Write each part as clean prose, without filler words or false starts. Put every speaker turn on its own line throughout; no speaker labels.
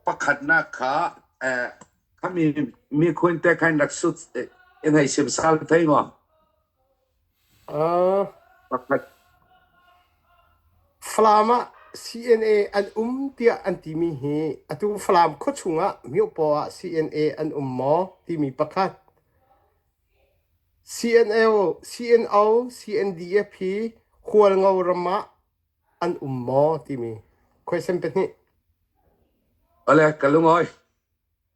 ประคัดนักขาเขามีคนแต่ใครนักสุดยังไงสิมสาวไทยมั้งประคัด
ฟลามะ CNA อันเตียอันที่มีฮีอตุฟลามโคชุงะมิวปอ CNA อันหมอที่มีประคัด CNL CNO CNDF ควรเงารมะอันหมอที่มีquestion เป็นนี้
อะไรกันลุงอ้อย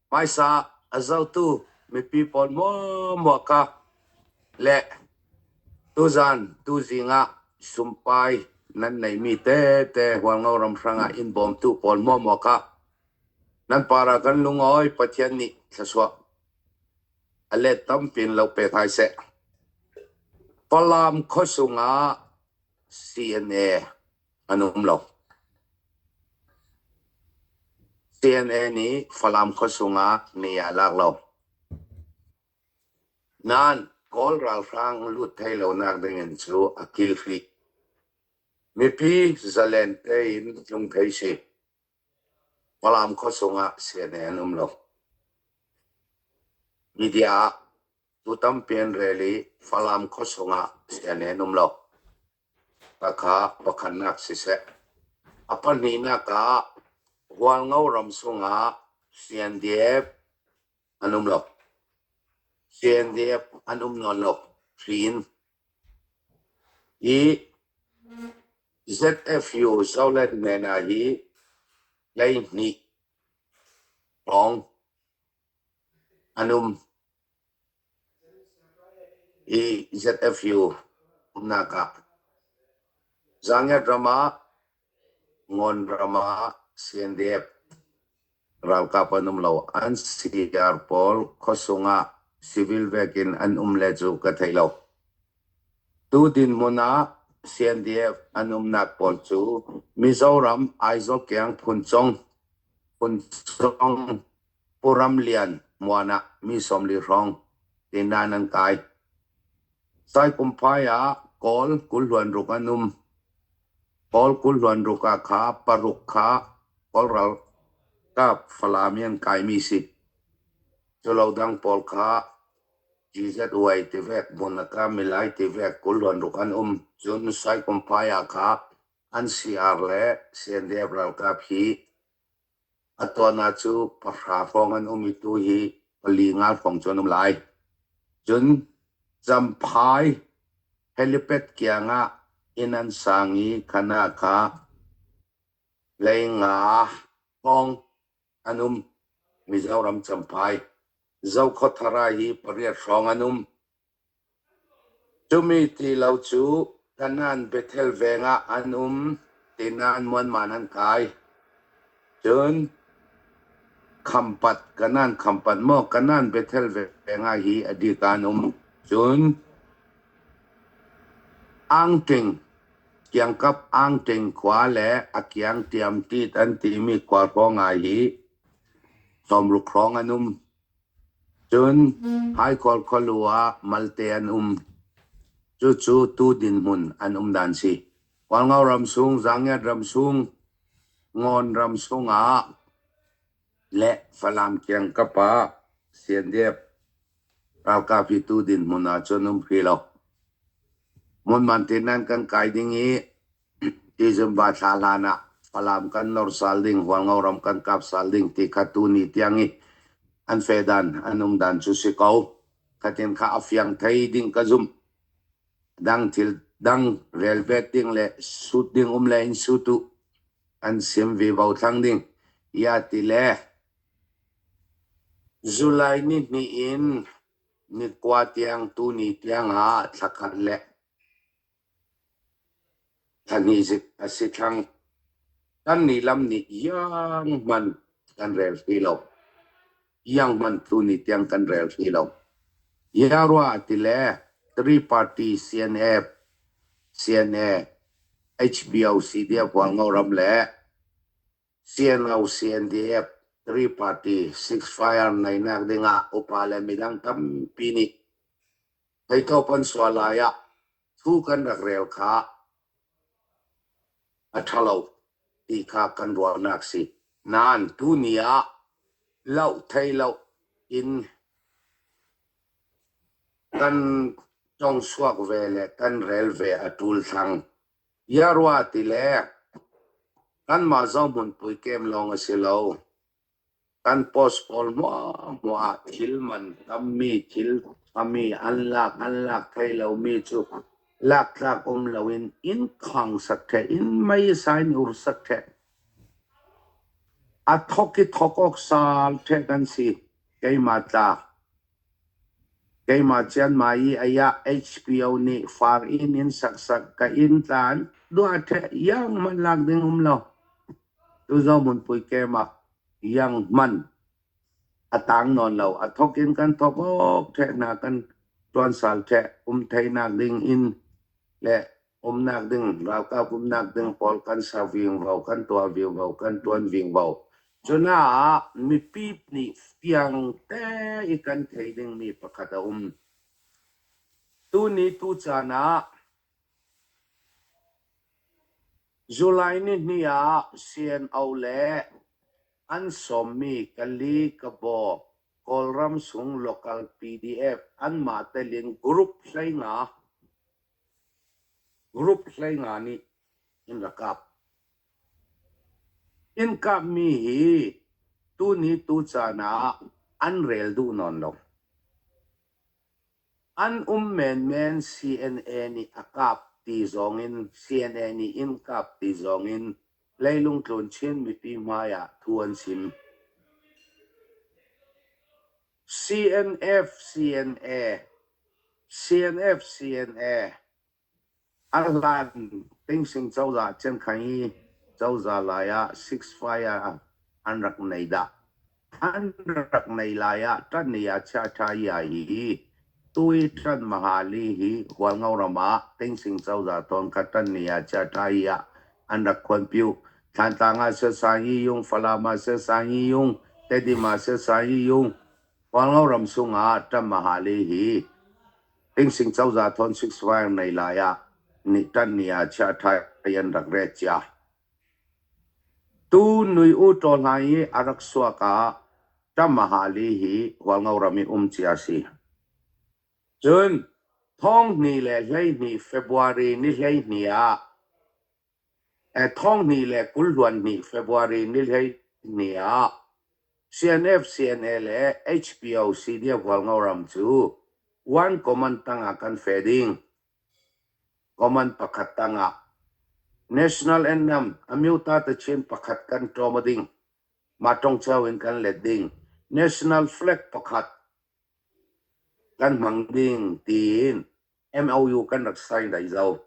ไม่ซาอาเจ้าตู้มีปีปอนมัวกะและตุจันตุจิงะสุมไปนั่นในมีแต่หัวเงารำสังอินบอมตู้ปอนมัวกะนั่นปารากันลุงอ้อยปัจจัยนี้สสวะอะไรตั้มเป็นเราไปไทยเสะพลามโคสุงะ CNA อันเรา CNA นี้พลามโคสุงะนี่ยาลักเรานั่นกอลราฟังลุดให้เรานักเดินสู่อักิลฟิมีพีจะเล่นเตยลงเทสิพลามโคสุงะ CNA อันเรามีเดียตุตัมเปียนเรลีพลามโคสุงะ CNA อันเราปะขาปะขันนักสิเสะอปันนี้นักะหัวเงารำสุงะ CNDF อันเรา CNDF อันเราฟินอี ZFU เจ้าเล่นเมนาฮีไลนี่ของอันอี ZFU นักะจังเงดรามา ngon rama CNDF ral kapanum lo an CR Pol khosunga civil vekin an leju kathailo tu din mona CNDF anum nak pol chu Mizoram aizo kyang phunchong puram lian muana mi somli rong tinanan kai sai kumpaya kol kulwan rukanum Paul kulwan ruka kha paruk kha Paul ral ka falamian kai mi si cholo dang Paul kha GZY tivek bonaka milai tivek kulwan rukan jun sai kompaya kha an siar le sende ral ka phi atona chu phra phong an itu hi palingal phong chonum lai jun jamphai helipet kianga inan sangi kanaka lenga hong Mizoram champai zau khothara hi pariat rong chumi ti lau chu kanan bethel venga tinan mon manan kai chun khampat kanan khampat mo kanan bethel venga hi adikanum chun angting kiang kap ang ting kwa le akyang tiam ti tan ti mi kwa ko ngai hi som lu krong chun hai kol kolua malte chu tu din mun dan si wal ngau ram sung zangya ram sung ngon ram sunga le falam kiang kapa siendep rau ka pi tu din mun a chunum philo mun mantinan kan kai dingi izum ba thalana falam kan nor salding wal ngoram kan kap salding ti khatuni tiangi an fedan dan chu sikau katin kha afyang thai ding kazum dang til dang velvet ding le sut ding lein sutu an sim vi bau thang ding ya ti le July ni in ni kwa tiang tu ni tiang ha thakhan le Thanisip asithang tan ni lam ni yang man kan rel philo yang man tu ni tiang kan rel philo yarwa tile three party CNA HBO CDF wal ngoram le CNO CNDF three party six fire nai nak dinga upale midang tam pini kai to pan swalaya thu kan rel kha athalo ti kha kan ro nak si nan tu nia lau thei lau in kan trong suak về le kan rel về atul thang yarwa ti le kan ma zo mun pui kem long asilo kan pos pol mo thil man tammi thil ami anlak thei lau mi chu lak lawin in khang sak the in mai sain ur sak the a thoki thokok sal the kan si kei mata kay machan mai aya HPO ni far in saksak ka in tan duate yang man lag ding umlo tu zo mun pui ke ma yang man atang non lo athokin kan thokok the na kan tuan sal the thai nak ding in le nak ding raw ka nak ding pol kan sa ving vau kan tua view vau kan tuan ving vau cho na mi pip ni piang te ikan thei ding mi pakata tu ni tu chana July ni niya sien aule an somi kali kabo kolram sung local PDF an matelin group hlai nga ni in rakap in kap mi hi tu ni tu chana an rel du non lo an men CNA ni akap ti zongin CNA ni in kap ti zongin leilung tlon chin mi pi maya tuan sim CNA alan ting sing chau za chen khai chau za la ya 6 fire an rak nei da an rak nei la ya tan ni ya cha tha ya hi tui tran mahali hi hwal ngau rama ting sing chau za ton ka tan ni ya cha tha ya an rak khon piu than ta nga se sa hi yung falama se sa hi yung tedi ma se sa hi yung hwal ngau ram sunga tam mahali hi ting sing chau za ton 6 fire nei la ya ni tan ni ya cha tha yan rak re cha tu nui u to nai arak swa ka tam mahali hi hwal ngau rami chia si chun thong ni le hlei ni February ni hlei ni a thong ni le kulhuan ni February ni hlei ni a CNF CNL HPO CDF hwal ngau ram chu one command tanga kan fading command pakhat tanga national anthem amiuta ta chen pakhat kan tromading matong chawin kan ledding national flag pakhat kan mangding tin MOU kan raksai dai zau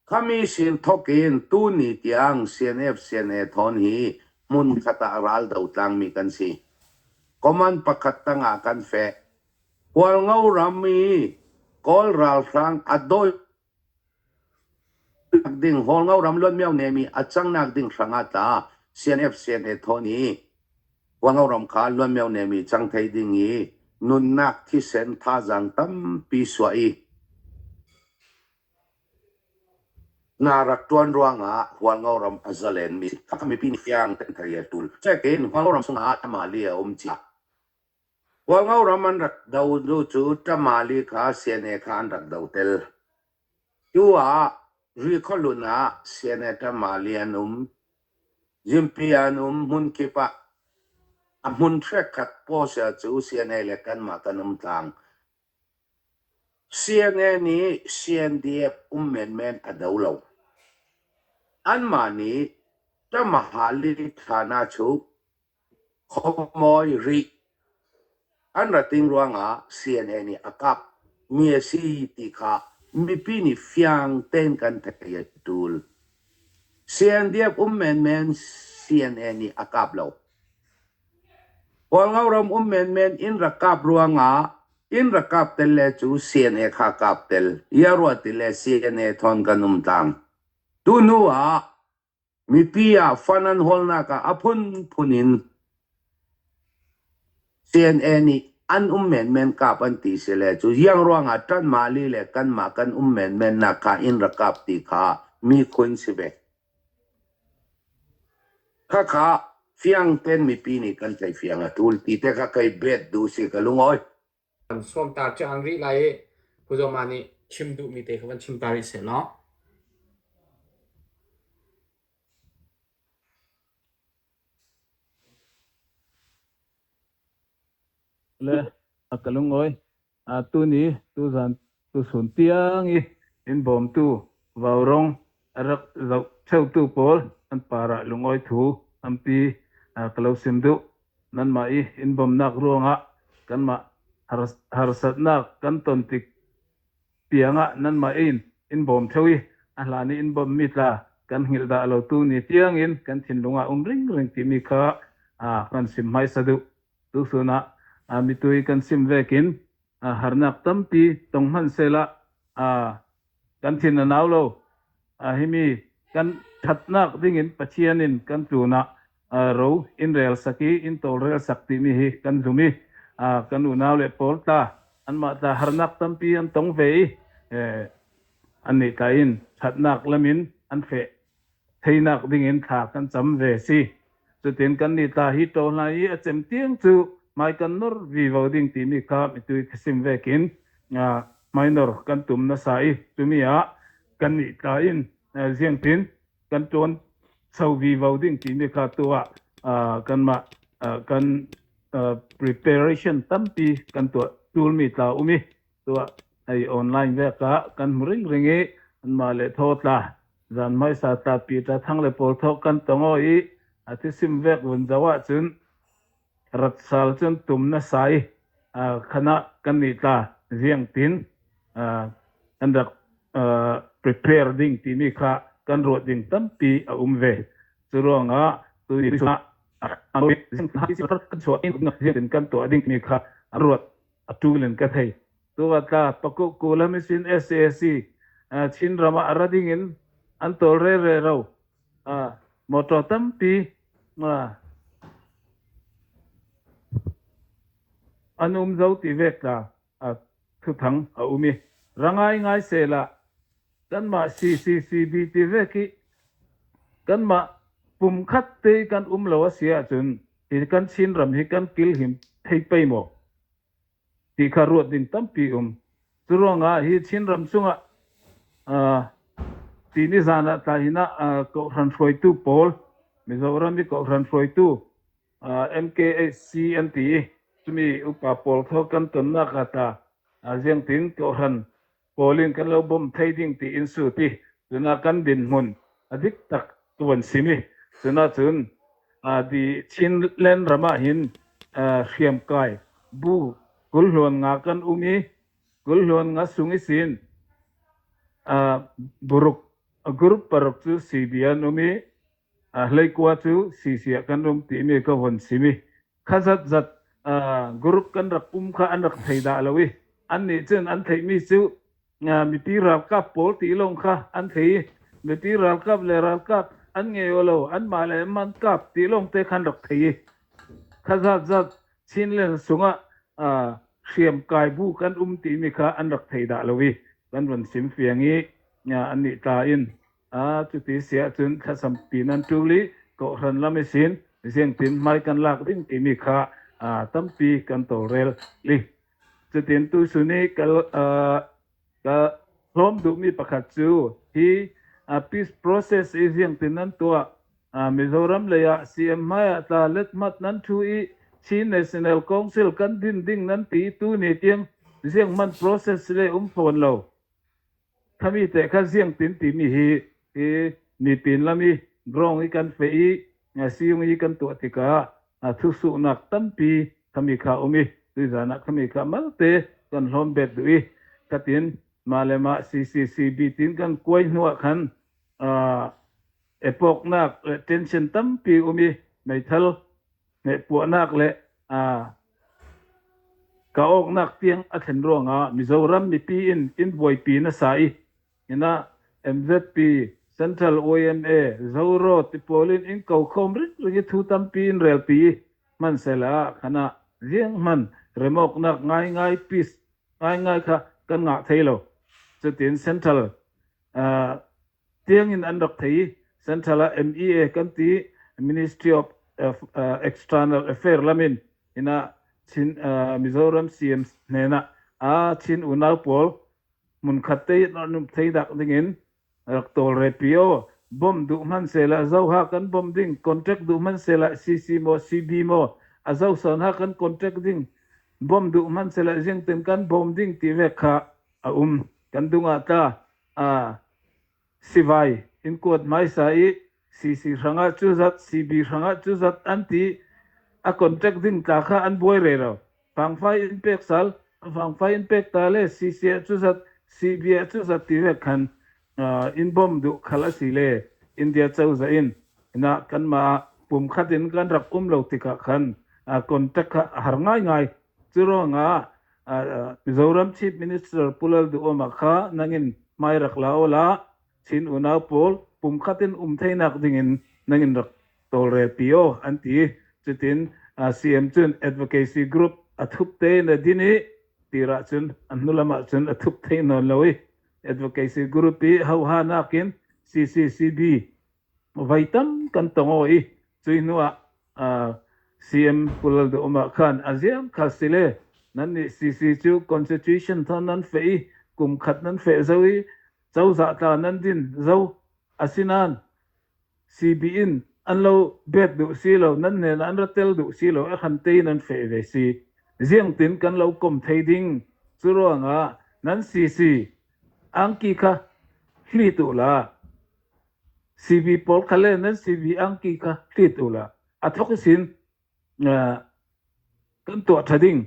kami sin thokin tu ni tiang CNF CNA thon hi mun khata aral dau tlang mi kan si command pakhat tanga kan fe kwal ngau rami kol ral sang adoy ding hol ngau ram lon miao nemi achang nak ding sanga ta CNF CNA thon hi kwal ngau ram kha lon miao nemi chang thai ding hi nun nak thi sen tha jang tam pi swai narak tuan ruanga hwal ngau ram azalen mi kami pin fiang ten thariya tul chekin hwal ngau ram sunga tamali chia hwal ngau ram an rak dau du chu tamali kha CNA khan rak dau tel tua ri kholuna CNA tamali anum jimpianum mun kipa amun trek khat po sa chu CNA le kan ma kanum tang CNA ni CNDF men adaulo an mani ta mahali thana chu khomoi ri an rating ruanga CNA ni akap mie si ti kha mi pi ni fiang ten kan thaya tul CNDF men CNA ni akap lo wal ngauram men in rakap ruanga in rakap tel le chu CNA kha kap tel yarwa tile CNA thon kanum tang tu nuwa mi pia fanan holna ka apun punin CNA ni an men ka pan ti sele chu yang ruang atan mali le kan ma kan men na ka in rakap ti kha mi khun sibe kha phiang ten mi pi ni kan chai phiang a tul ti te ka kai bet du si ka lungoi
som ta chang ri lai puzomani chim du mi te khawan chim tari se no
le akalungoi tu ni tu zan tu sun tiang i in bom tu vaurong arak zau cheu tu pol an para lungoi thu ampi kalau simdu nan ma i in bom nak ruanga kan ma harsat nak kan ton tik pianga nan ma in bom thewi ahlani in bom mitla kan hil da lo tu ni tiang in kan thin lunga ring ring ti mi kha kan sim mai sadu tu suna mitui kan sim vekin harnak tampi tongman sela kan thin na naulo himi kan thatnak dingin pachianin kan tuna ro in rel saki in tol rel sakti mi hi kan zumi kan unaw le porta an ma ta harnak tampi an tong vei an ni tain thatnak lamin an fe theinak dingin tha kan cham ve si chu tin kan ni ta hi to lai a chem tiang chu mai kan nor vi vo ding ti mi kha mi tu sim vekin mai nor kan tum na sai tu mi a kan ni ta in ziang tin kan ton sau vi vo ding ti mi kha tu a kan ma kan preparation tampi kan tu tool mi ta umi tu ai online ve ka kan ring ringi an ma le thotla zan mai sa ta pi ta thang le pol thok kan tongo i ati sim vek won zawa chun rat sal chun tum na sai khana kan ni ta riang tin andak prepare ding ti mi kha kan ro ding tampi a ve churonga tu ni sa anoi sing ha si kan so in na hin kan to ding mi kha rot atulen ka thei tu ta paku kulamisin SAC chin rama arading in an tol re rau moto tampi anum zau ti vek la thu thang a umi rangai ngai se la kan ma CCCB ti veki kan ma pum khat te kan lo sia chun ti kan chin ram hi kan kil him thei pei mo ti kha ruat ding tampi churonga hi chin ram sunga ti ni zana ta hina ko ran froi tu pol mizoram mi ko ran froi tu MKCNT chumi upa pol tho kan ton na kata aziang tin ko ran polin kan lo bom thei ding ti in su ti tuna kan din mun adik tak tuan simi tuna chun di chin len rama hin khiam kai bu kul hluan nga kan umi kul hluan nga sungi sin buruk group parok chu CBN umi hlei kwa chu CC kan ti mi ka hon simi khazat zat group kan rak kha an rak theida lawi an ni chen an thei mi chu mi ti ral kap pol ti long kha an thei mi ti ral kap le ral kap an nge yolo an ma le man kap ti long te khan rak thei khazat zat chin len sunga khiam kai bu kan ti mi kha an rak theida lawi kan ron sim fiangi an ni ta in chu ti sia chun khasam pinan tuli ko ran lamisin ziang tin mai kan lak ding ti mi kha tampi kan to rel li chu tin tu suni kal ka hlom du mi pakhat chu hi peace process is ziang tin nan tua Mizoram le ya CM mai ta let mat nan thu i chi national council kan din ding nan ti tu ni tiang ziang man process le phon lo thami te kha ziang tin ti mi hi ni pin lami grong i kan fe i siung i kan to tika thu su nak tampi thami kha umi tu jana thami kha malte kan hlom bet dui katin malema CCCB tin kan koi nuwa khan epok nak tension tampi umi mai thal me pu nak le ka ok nak tiang a then ronga Mizoram mi pi in boy pi na sai ina MZP Central OMA Zoro Tipolin in kau khom ri thu tampi in rel pi man sela khana riang man remok nak ngai peace ngai kha kan nga thailo chutin Central tiang in andok thei Central MEA kan ti Ministry of external affair lamin ina chin Mizoram CM nena chin unau pol mun khatte num thei dak dingin rak tol repio bom du man sela zau ha kan bom ding contract du man sela CC mo CB mo azau son ha kan contract ding bom du man sela jeng ten kan bom ding ti ve kha kan dunga ta sivai in court mai sai CC ranga chuzat CB ranga chuzat anti a contract ding ta kha an boy re ro phang phai impact sal phang phai impact ta le CC chuzat CB chuzat ti ve khan in bom du khala si le India chau za in na kan ma pum khatin kan rak lo tika khan contract kha har ngai ngai churo nga Mizoram Chief Minister pulal du oma kha nangin mai rak la ola chin una pol pum khatin theinak dingin nangin rak tol re pio anti chutin CM chun advocacy group athup te na dini tira chun anulama chun athup the non loi advocacy group pi hau ha nakin CCCB vaitam kan tongoi chuinua CM pulal du oma khan aziam khasile nan ni CC chu constitution thon nan fei kum khat nan fe zoi chau za ta nan din zo asinan CB in anlo bet du silo nan ne an ratel du silo a khan te nan fe ve si ziang tin kan lo kom thei ding churo nga nan CC angki kha hli tu la CB pol khale nan CB angki kha hli tu la athok sin kan to thading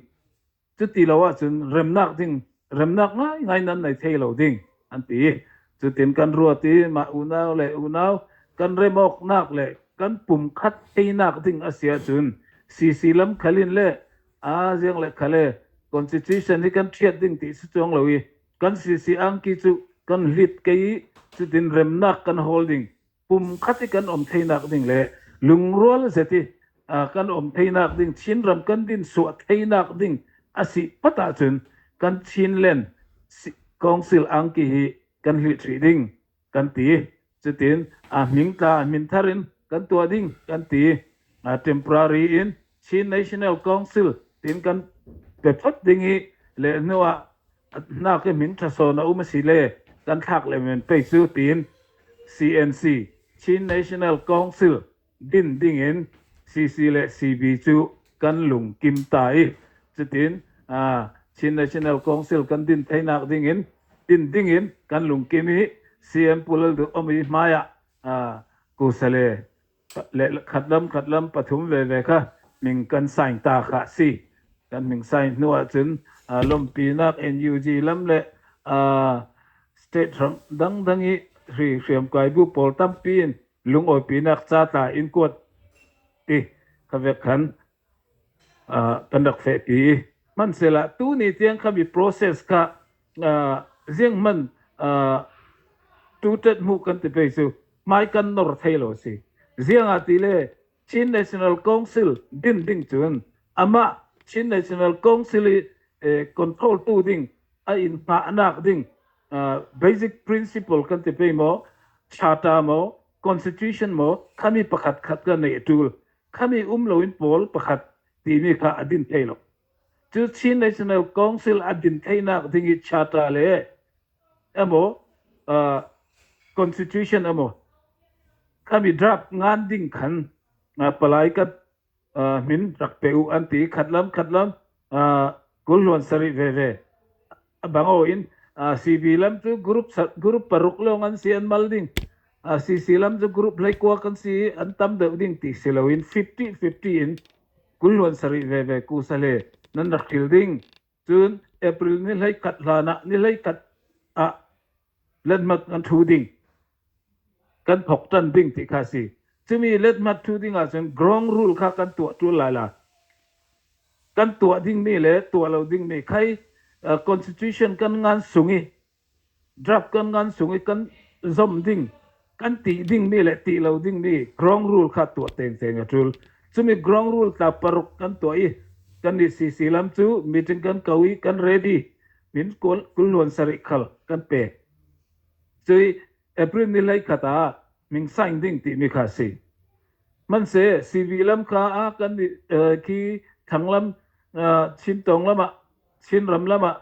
chu ti lo wa chun remnak ding remnak ngai nan nai thei lo ding an ti chu tin kan ruati ma unau le unau kan remok nak le kan pum khat thei nak ding asia chun CC lam khalin le jiang le khale constitution ni kan thiat ding ti su chong lowi kan CC ang ki chu kan lit kei chu tin remnak kan holding pum khat kan thei nak ding le lungrol zeti kan thei nak ding chin ram kan din su thei nak ding asi pata chun kan chin len council ang ki hi kan hi trading kan ti chutin min tharin kan tua ding kan ti temporary in chin national council tin kan pe phot ding hi le noa na ke min thaso na si le kan thak le men pe su tin CNC chin national council din ding in CC le CB chu kan lung kim tai chutin chin national council kan din thainak ding in kan lung kim hi CM pulal du omi maya kusale le khatlam pathum ve kha ming kan sain ta kha si kan ming sain nuwa chun lom pinak NUG lam le state dangi ri riam kai bu pol tam pin lung oi pinak cha ta in court ti khavek khan kandak fe pi man sela tu ni tiang kami process ka riêng man tu tet mu kan te pe su mai kan nor thailo si riêng atile chin national council ding chun ama chin national council control tu ding a in pa anak ding basic principle kan te pe mo charter mo constitution mo kami pakhat khat kan nei tul kami loin pol pakhat ti mi kha adin thailo chu chin national council adin thaina ding I charter le amo constitution amo kami draft ngan ding khan palai kat min rak peu anti khatlam kulwan sari ve bango in CB lam tu group paruk lo ngan si an malding CC lam tu group lai kwa kan si antam de ding ti silawin 50-50 in kulwan sari ve ku sale nan rakil ding chun April ni lai kat lana ni lai kat let mat an thu ding kan phok tan ding ti kha si chumi let mat thu ding a chen grong rule kha kan tu la kan tu ding mi le tu lo ding mi khai constitution kan ngan sungi draft kan ngan sungi kan zom ding kan ti ding mi le ti lo ding mi grong rule kha tu teng atul chumi grong rule ta paruk kan tu I kan ni CC lam chu meeting kan kawi kan ready min kulon sari khal kan pe chui April ni lai khata ming sign ding ti mi kha si มันเสซีวีลำคาอากันคีถังลำชินตรงลำอ่ะชินรำลำอ่ะ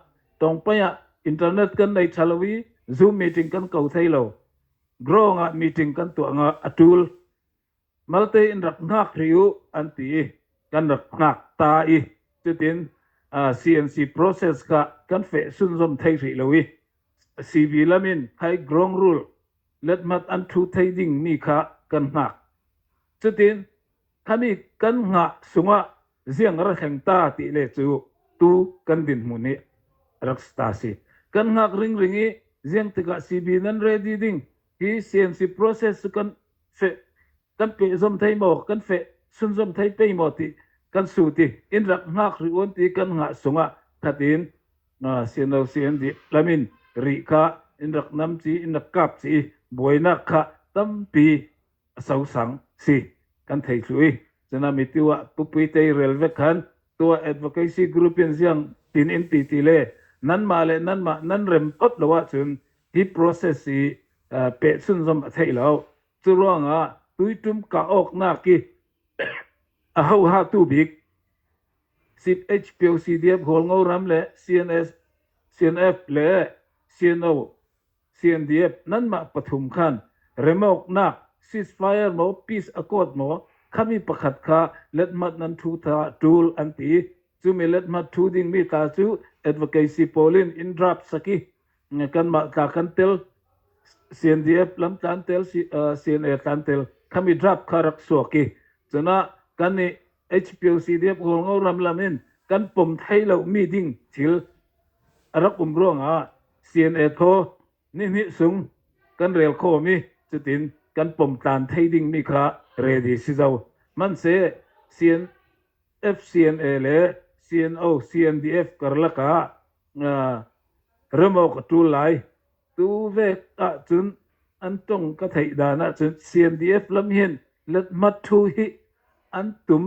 ตรงไปอ่ะอินเทอร์เน็ตกันในชาลวีซูมมีติ้งกันเก่าไทยเรากรองอ่ะมีติ้งกันตัวงอ่ะตูลมาเลเซียรักนักริวอันตีกันรักนักตาอีจุดนี้CNC process กันเฟสุนทรไทยสิเราวิซีวีลำมินให้กรองรูลเล็ดมัดอันทูไทยดิ่งนี่ค่ะกันนักจุดนี้ถ้ามีกันหะสุงะเสียงรักแห่งตาติเลจูตูกันดินมุนีรักสตาสิกันหะริงนี้เสียงติกะซีบีนั้นเรดีดิ่งที่ CNC process กันเฟกันเปย์สมไทยหมอกกันเฟสุนสมไทยเปย์หมอติกันสูติอินรักหักริวันติกันหะสุงะทัดินเสียงเราเสียงดิลามินริกะอินรักน้ำจีอินรักกับจีบวยนักขะตั้มปีสาวสังสิกันไทยช่วยจะนำมิติว่าปุ๊บไปเตยเรลเวกันตัว advocacy group ยังเสียงตินอินติติเลนั้นมาเลยนั้นมานั้นเริ่มอัดแล้วว่าจนที่ process เป็ดสุนทรไทยแล้วจุดร่างตุยตุ้มกะออกหน้ากีเอาหาตูบิกสิบ HPOCDF โหงเอารำเละ CNF เละ CNO CNDF นั้นมาปฐุมขันเริ่มออกหน้า ceasefire หมอ peace accord หมอข้ามีประคัดข้าเล็ดมัดนั้นทูตาดูลอันตีจูมีเล็ดมัดทูดิ่งมีตาจู advocacy polin in dropสักกันมาตากันเตล CNDF ลำตานเตลCNA ตันเตลข้ามี drop คารักสวกีจนะกันนี่ HPOCDF โหงเอารำลามินกันปุ่มไทยเรามีดิ่งทิลรักร่วงCNA โทนี่สูงกันเรียลโคมีจุดอินกันปุ่มตานไทยดิ่งมีค่ะเรดี้สิเจ้ามันเส CNF CNA เลย CNO CNDF กระลักเริ่มออกตูไลตูเวกจุนอันตรงกระไทยดานะจุน CNDF ลำเห็นเล็ดมัดทูฮิอันตุม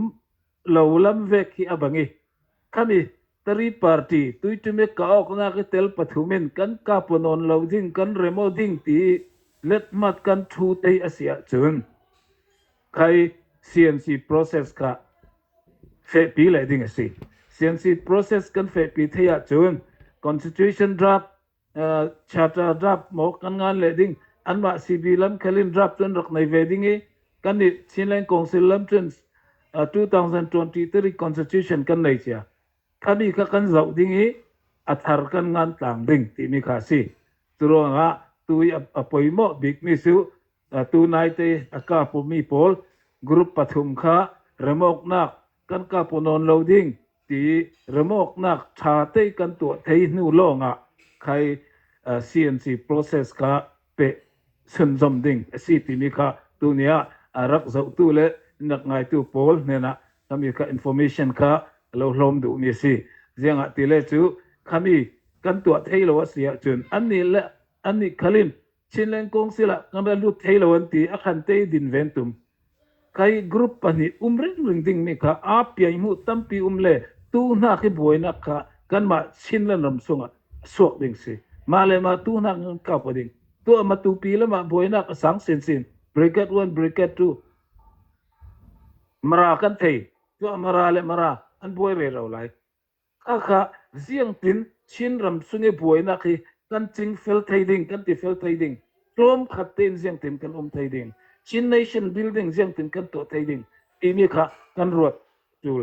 เหล่าลำเวกฮิอบังอีข้ามีตรีปาร์ตี้ตุยตุเมกเอาคนนักเตลปฐุมินกันกาปนนเหล่าดิ้งกันเรโมดิ้งตีเล็ดมัดกันทูเตยอาเซียจุนใคร CNC process ค่ะเฟปีเลยดิ้งสิ CNC process กันเฟปีเทียจุน constitution draft charter draft หมอกันงานเลยดิ้งอันว่า CB ลำคลิน draft จนรักในเวดิ้งกันนี่ชินแรงกองสิลำจน2023 constitution กันไหนเชียข้ามีกันเจ้าดิ้งอัฐารกันงานต่างดิ้งที่มีค่าสิตัวตุยปอยโมบิ๊กมิสูตัวนายเตอากาปุมีโพลกรุ๊ปปฐุมข้าเรมอกนักกันกาปนนโลดิ้งที่เรมอกนักชาเตกันตัวเทนูโลงใครCNC process ข้าเปสุนจมดิ้งสิที่มีค่าตัวเนี้ยรักเจ้าตัวเล่นักไงตัวโพลเนี่ยนะถ้ามีค่า information ข้าเราลมดูมีสิเสียงที่เล่จูข้ามีกันตัวเทโลเสียจนอันนี้แหละอันนี้ขลินชินเลงกงสิละกันเราลุดเทโลวันที่อาคันเตดินเวนตุมใครกรุ๊ปปันนี้เร่งดิ่งมีค่ะอาเปียมูตั้มปีเล่ตูนักบวยนักค่ะกันมาชินเลนรำสงสวกดิ่งสิมาเลยมาตูนักกับพอดิ่งตัวมาตูปีแล้วมาบวยนักสังสินbracket 1 bracket 2มารากันเทตัวมาราเลยมาราอันบวยเรื่องอะไรข้าเสียงตินชินรำสงบวยนักกันจริงเฟลไทดิ้งกันที่เฟลไทดิ้งรวมขัดเต้นเสียงตินกันไทดิ้งชินเนชั่นบิลดิ้งเสียงตินกันตัวไทดิ้งอีมีค่ะกันรวดจูล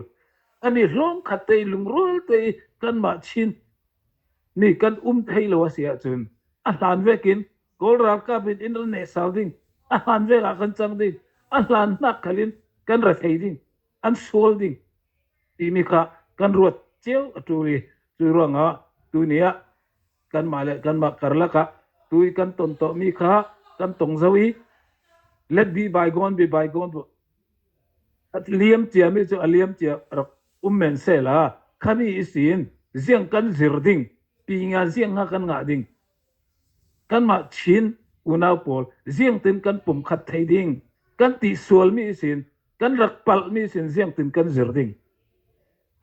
อันนี้รวมขัดเต้นลุงรัวเตยกันมาชินนี่กันไทยละวะเสียจนอาหารเวกินกอลรักกับอินเทอร์เน็ตสาวดิ้งอาหารเวกันจังดิ้งอาหารนักขลินกันรัฐไทดิ้งอันโซลดิ้งอีมีค่ะกันรวดเจ้าจูรีจูรังตัวเนี้ยกันมาเลยกันมาคาร์ลกะตุยกันตนโตมีข้ากันตงสวี let be bygone be bygone อัดเลี้ยมเจียไม่ใช่เลี้ยมเจียรักเมนเซล่าข้ามีอิสินเสียงกันซิรดิ้งปีงานเสียงกันงาดิ้งกันมาชินอุณาโพลเสียงตินกันปุ่มขัดไทยดิ้งกันตีสวลมีอิสินกันรักปัลมีอิสินเสียงตินกันซิรดิ้ง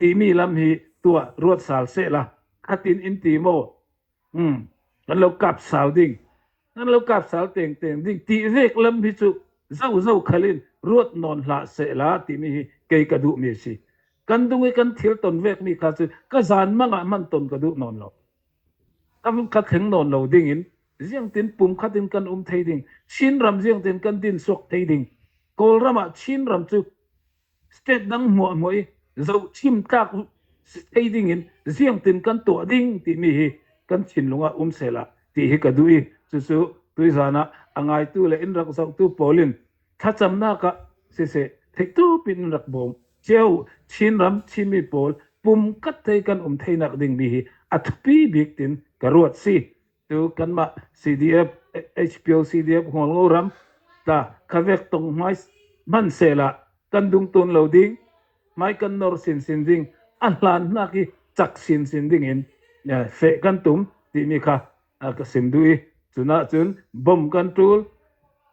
ตีมีลำฮีตัวรวดสาลเซล่าขัดตินอินติโมกันเรากับสาวดิ้งกันเรากับสาวเต่งดิ้งตีเวกลำพิจุเจ้าขลิน ruột non la se la ti mi ke ka du mi si kan dung kan thil ton vek mi kha chu ka zan manga man ton ka du non lo kam ka theng non lo ding in riêng tin pum khatin kan thei ding chin ram riêng tin kan din sok thei ding kol rama chin ram chu state dang mo moi zo chim tak thei ding in riêng tin kan to ding ti mi hi kan chin lunga sela ti hi ka dui chu chu tui zana angai tu le in rak zau tu polin thacham na ka se thek tu pin rak bom cheu chin ram chimi pol pum kat thei kan thei nak ding mi hi atpi bik tin karuat si tu kan ma CDF HPO CDF ngol ngoram ta kavek tong mais man sela kan dung ton loading mai kan nor sin ding anlan na ki chak sin ding in ya fe kan tum ti mi kha ka sim dui chuna chun bom control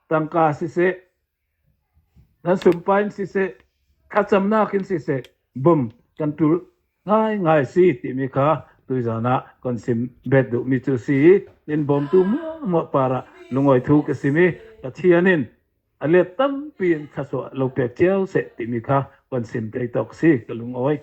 tangka si se nan sumpain si se khacham na kin si se bom control ngai si ti mi kha tu zana kon sim bet du mi chu si in bom tu mo para lungoi thu ka simi ka thianin ale tam pin khaso lo pe cheu se ti mi kha kon sim play tok si ka lungoi